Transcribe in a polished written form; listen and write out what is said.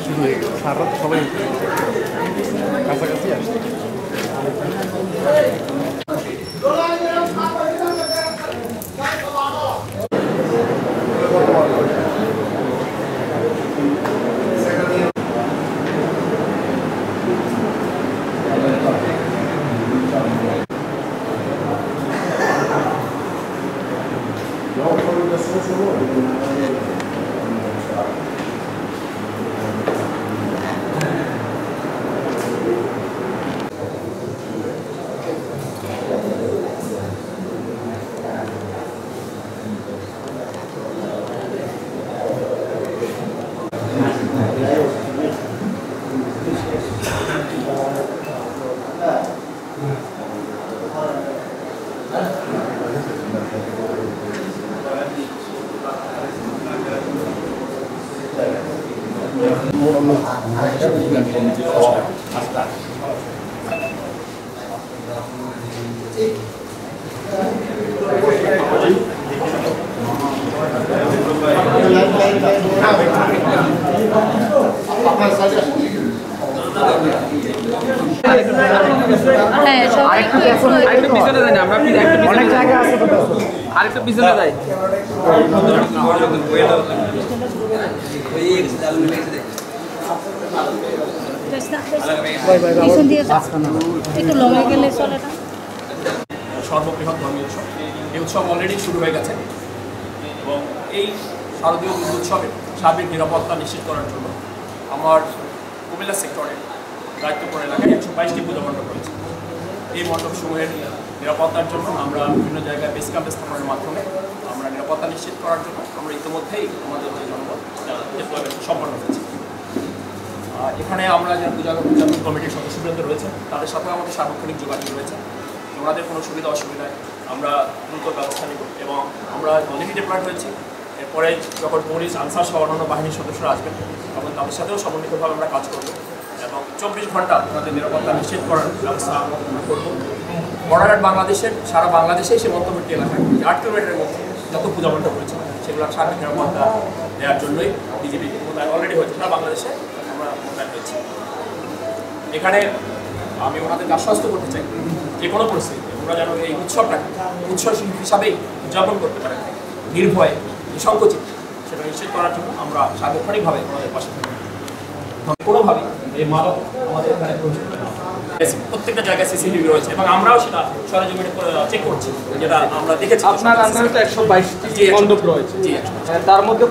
শুরু হয়ে গেছে, সারা রাত সবাই কাছাকাছি আসছে। আরেকটু পিছনে যাই। সর্ববৃহৎ ধর্মীয় উৎসব, এই উৎসব অলরেডি শুরু হয়ে গেছে এবং এই শারদীয় উৎসবের সার্বিক নিরাপত্তা নিশ্চিত করার জন্য আমার কুমিল্লা সেক্টরের দায়িত্বপূর্ণ এলাকায় 122টি পূজা মণ্ডপ রয়েছে। এই মণ্ডপসমূহের নিরাপত্তার জন্য আমরা বিভিন্ন জায়গায় বেস ক্যাম্প স্থাপনের মাধ্যমে আমরা নিরাপত্তা নিশ্চিত করার জন্য আমরা ইতিমধ্যেই আমাদের যে জনবল ডেপ্লয়মেন্ট সম্পন্ন হয়েছে। এখানে আমরা যে পূজা কমিটির সদস্যবৃন্দ রয়েছে তাদের সাথেও আমাদের সার্বক্ষণিক যোগাযোগ রয়েছে। ওনাদের কোনো সুবিধা অসুবিধায় আমরা দ্রুত ব্যবস্থা নেব এবং আমরা অলরেডি ডিপ্লয়েড হয়েছি। এরপরে যখন পুলিশ, আনসার সহ অন্যান্য বাহিনীর সদস্যরা আসবেন তখন তাদের সাথেও সমন্বিতভাবে আমরা কাজ করব এবং 24 ঘন্টা ওনাদের নিরাপত্তা নিশ্চিত করার ব্যবস্থা আমরা করব। বর্ডার বাংলাদেশের সারা বাংলাদেশে সীমান্তবর্তী এলাকায় 8 কিলোমিটারের মধ্যে যত পূজা মণ্ডপ রয়েছে সেগুলো সার্বিক নিরাপত্তা দেওয়ার জন্যই বিজেপি মোতায়েন অলরেডি হয়েছে, সারা বাংলাদেশে আমরা মোতায়েন হয়েছি। এখানে আমি ওনাদেরকে আশ্বস্ত করতে চাই যে কোনো পরিস্থিতিতে ওরা যেন এই উৎসবটাকে উৎসব হিসাবেই উদযাপন করতে পারে নির্ভয়ে, নিঃসংকোচিত, সেটা নিশ্চিত করার জন্য আমরা সার্বক্ষণিকভাবে ওনাদের পাশে থাকি। কোনোভাবেই এই মাদক আমাদের এখানে প্রত্যেকটা জায়গায় সিসিটিভি রয়েছে এবং আমরাও সেটা সরেজমিনে চেক করছি, যেটা আমরা দেখেছি। আপনার আন্দাজে 122টি মণ্ডপ রয়েছে, তার মধ্যে